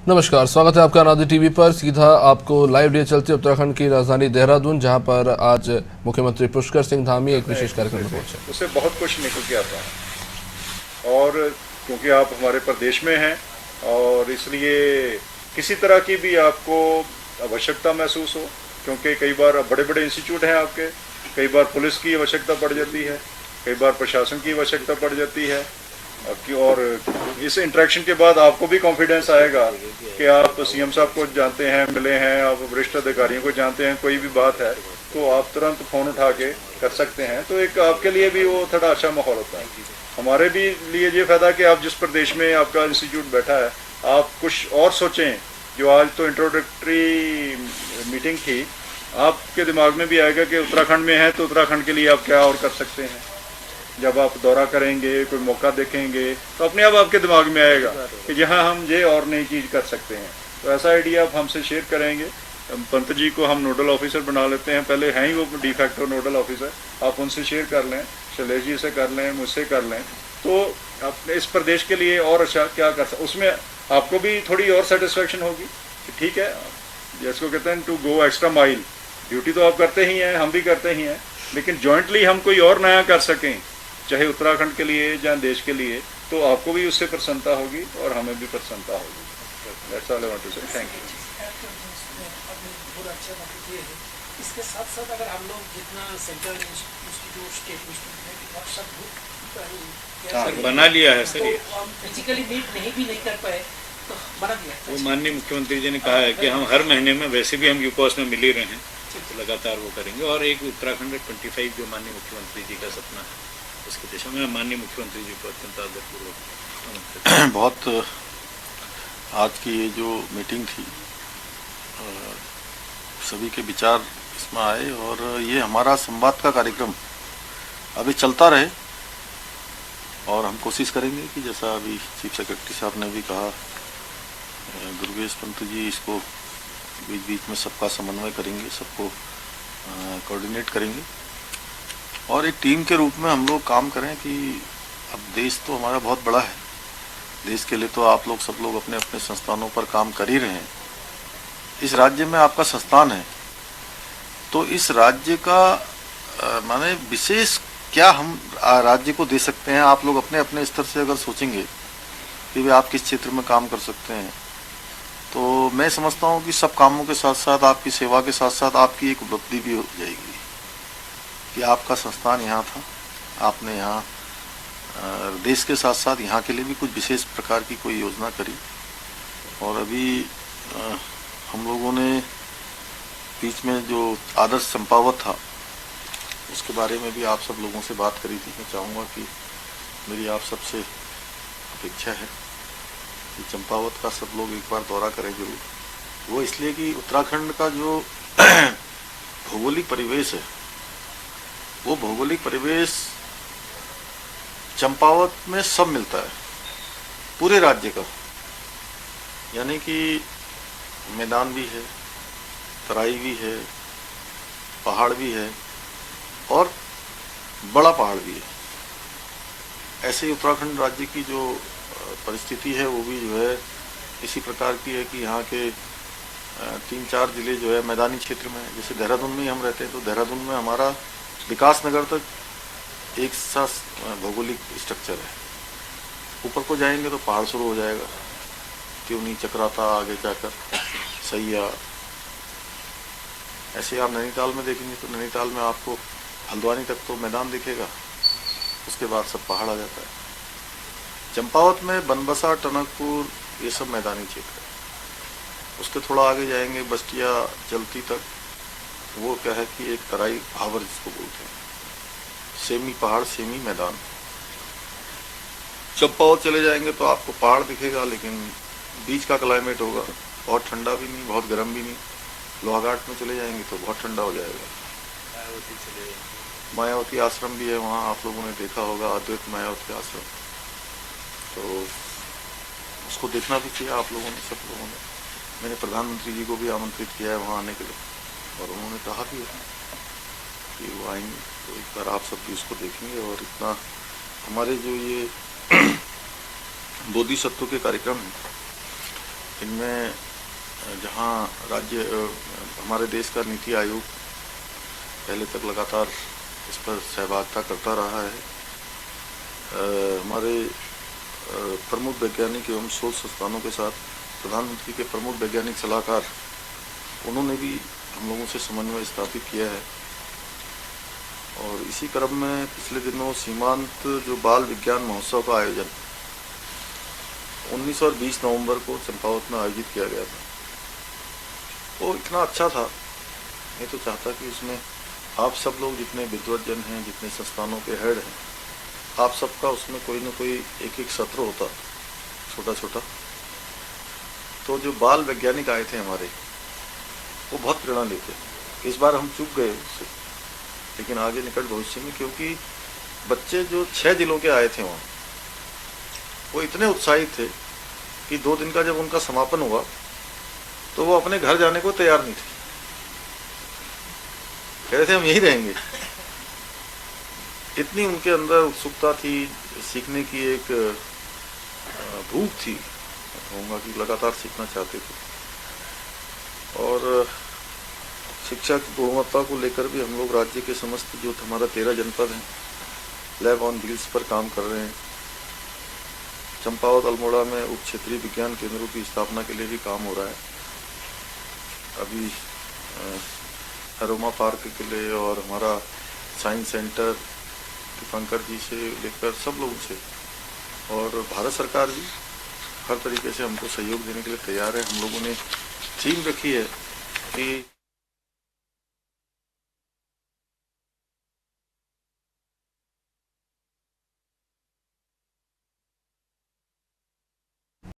नमस्कार, स्वागत है आपका अनादि टीवी पर। सीधा आपको लाइव लिए चलते उत्तराखंड की राजधानी देहरादून, जहां पर आज मुख्यमंत्री पुष्कर सिंह धामी एक विशेष कार्यक्रम में पहुंचे। उससे बहुत कुछ निकल के आता है और क्योंकि आप हमारे प्रदेश में हैं और इसलिए किसी तरह की भी आपको आवश्यकता महसूस हो, क्योंकि कई बार बड़े बड़े इंस्टीट्यूट हैं आपके, कई बार पुलिस की आवश्यकता पड़ जाती है, कई बार प्रशासन की आवश्यकता पड़ जाती है और इस इंटरेक्शन के बाद आपको भी कॉन्फिडेंस आएगा कि आप सीएम साहब को जानते हैं, मिले हैं, आप वरिष्ठ अधिकारियों को जानते हैं, कोई भी बात है तो आप तुरंत फ़ोन उठा के कर सकते हैं। तो एक आपके लिए भी वो थोड़ा अच्छा माहौल होता है। हमारे भी लिए ये फ़ायदा कि आप जिस प्रदेश में आपका इंस्टीट्यूट बैठा है, आप कुछ और सोचें। जो आज तो इंट्रोडक्टरी मीटिंग थी, आपके दिमाग में भी आएगा कि उत्तराखंड में है तो उत्तराखंड के लिए आप क्या और कर सकते हैं। जब आप दौरा करेंगे, कोई मौका देखेंगे तो अपने आप आपके दिमाग में आएगा कि जहाँ हम ये और नई चीज़ कर सकते हैं। तो ऐसा आइडिया आप हमसे शेयर करेंगे। पंत जी को हम नोडल ऑफिसर बना लेते हैं, पहले हैं ही वो डी फैक्टो नोडल ऑफिसर। आप उनसे शेयर कर लें, शैलेश जी से कर लें, मुझसे कर लें, तो आप इस प्रदेश के लिए और अच्छा क्या कर सकते, उसमें आपको भी थोड़ी और सेटिस्फेक्शन होगी कि ठीक है, जिसको कहते हैं to go extra mile. Duty तो आप करते ही हैं, हम भी करते ही हैं, लेकिन जॉइंटली हम कोई और नया कर सकें, चाहे उत्तराखंड के लिए या देश के लिए, तो आपको भी उससे प्रसन्नता होगी और हमें भी प्रसन्नता होगी। That's all I want to say. Thank you. इसके साथ साथ अगर हम लोग जितना सेंट्रल इंस्टीट्यूट, स्टेट इंस्टीट्यूट बना लिया है सर, ये हम फिजिकली मीट भी नहीं कर पाए तो बना दिया। वो माननीय मुख्यमंत्री जी ने कहा है कि हम हर महीने में, वैसे भी हम यूकोस में मिल ही रहे हैं, तो लगातार वो करेंगे। और एक उत्तराखंड 25 जो माननीय मुख्यमंत्री जी का सपना है, उसकी दिशा में माननीय मुख्यमंत्री जी को अत्यंत आदरपूर्वक बहुत आज की ये जो मीटिंग थी, सभी के विचार इसमें आए और ये हमारा संवाद का कार्यक्रम अभी चलता रहे और हम कोशिश करेंगे कि जैसा अभी चीफ सेक्रेटरी साहब ने भी कहा, दुर्गेश पंत जी इसको बीच बीच में सबका समन्वय करेंगे, सबको कोऑर्डिनेट करेंगे और एक टीम के रूप में हम लोग काम करें कि अब देश तो हमारा बहुत बड़ा है। देश के लिए तो आप लोग सब लोग अपने अपने संस्थानों पर काम कर ही रहे हैं। इस राज्य में आपका संस्थान है, तो इस राज्य का माने विशेष क्या हम राज्य को दे सकते हैं। आप लोग अपने अपने स्तर से अगर सोचेंगे कि वे आप किस क्षेत्र में काम कर सकते हैं, तो मैं समझता हूँ कि सब कामों के साथ साथ आपकी सेवा के साथ साथ आपकी एक उपलब्धि भी हो जाएगी कि आपका संस्थान यहाँ था, आपने यहाँ देश के साथ साथ यहाँ के लिए भी कुछ विशेष प्रकार की कोई योजना करी। और अभी हम लोगों ने बीच में जो आदर्श चंपावत था, उसके बारे में भी आप सब लोगों से बात करी थी। मैं चाहूँगा कि मेरी आप सबसे अपेक्षा है कि चंपावत का सब लोग एक बार दौरा करें जरूर। वो इसलिए कि उत्तराखंड का जो भौगोलिक परिवेश है, वो भौगोलिक परिवेश चंपावत में सब मिलता है, पूरे राज्य का। यानी कि मैदान भी है, तराई भी है, पहाड़ भी है और बड़ा पहाड़ भी है। ऐसे ही उत्तराखंड राज्य की जो परिस्थिति है वो भी जो है इसी प्रकार की है कि यहाँ के 3-4 जिले जो है मैदानी क्षेत्र में, जैसे देहरादून में ही हम रहते हैं, तो देहरादून में हमारा विकास नगर तक एक सा भौगोलिक स्ट्रक्चर है। ऊपर को जाएंगे तो पहाड़ शुरू हो जाएगा, त्यूनी, चक्राता, आगे जाकर सैया। ऐसे आप नैनीताल में देखेंगे तो नैनीताल में आपको हल्द्वानी तक तो मैदान दिखेगा, उसके बाद सब पहाड़ आ जाता है। चंपावत में बनबसा, टनकपुर, ये सब मैदानी क्षेत्र है। उसके थोड़ा आगे जाएंगे बस्तिया, जलती तक, वो क्या है कि एक तराई भावर जिसको बोलते हैं, सेमी पहाड़, सेमी मैदान। चंपावत चले जाएंगे तो आपको पहाड़ दिखेगा, लेकिन बीच का क्लाइमेट होगा, बहुत ठंडा भी नहीं, बहुत गर्म भी नहीं। लोहाघाट में चले जाएंगे तो बहुत ठंडा हो जाएगा। मायावती आश्रम भी है वहाँ, आप लोगों ने देखा होगा, अद्वैत मायावती आश्रम, तो उसको देखना भी चाहिए आप लोगों ने, सब लोगों ने। मैंने प्रधानमंत्री जी को भी आमंत्रित किया है वहाँ आने के लिए और उन्होंने कहा भी है कि वो आएंगे, तो एक बार आप सब भी उसको देखेंगे। और इतना हमारे जो ये बोधिसत्व के कार्यक्रम हैं, इनमें जहां राज्य हमारे देश का नीति आयोग पहले तक लगातार इस पर सहभागिता करता रहा है, हमारे प्रमुख वैज्ञानिक एवं शोध संस्थानों के साथ प्रधानमंत्री के प्रमुख वैज्ञानिक सलाहकार, उन्होंने भी हम लोगों से समन्वय स्थापित किया है। और इसी क्रम में पिछले दिनों सीमांत जो बाल विज्ञान महोत्सव का आयोजन 19 और 20 नवंबर को चंपावत में आयोजित किया गया था, वो इतना अच्छा था। मैं तो चाहता कि उसमें आप सब लोग जितने विद्वज्जन हैं, जितने संस्थानों के हेड हैं, आप सबका उसमें कोई न कोई एक सत्र होता छोटा छोटा। तो जो बाल वैज्ञानिक आए थे हमारे, वो बहुत प्रेरणा लेते। इस बार हम चूक गए उससे, लेकिन आगे निकट भविष्य में, क्योंकि बच्चे जो 6 जिलों के आए थे वहाँ, वो इतने उत्साहित थे कि 2 दिन का जब उनका समापन हुआ तो वो अपने घर जाने को तैयार नहीं थे। कह रहे थे हम यहीं रहेंगे। इतनी उनके अंदर उत्सुकता थी, सीखने की एक भूख थी, कहूँगा कि लगातार सीखना चाहते थे। और शिक्षा की गुणवत्ता को लेकर भी हम लोग राज्य के समस्त जो हमारा 13 जनपद हैं, लैब ऑन व्हील्स पर काम कर रहे हैं। चंपावत अल्मोड़ा में उप क्षेत्रीय विज्ञान केंद्रों की स्थापना के लिए भी काम हो रहा है। अभी अरोमा पार्क के लिए और हमारा साइंस सेंटर दीपंकर जी से लेकर सब लोगों से, और भारत सरकार भी हर तरीके से हमको सहयोग देने के लिए तैयार है। हम लोगों ने थीम रखी है कि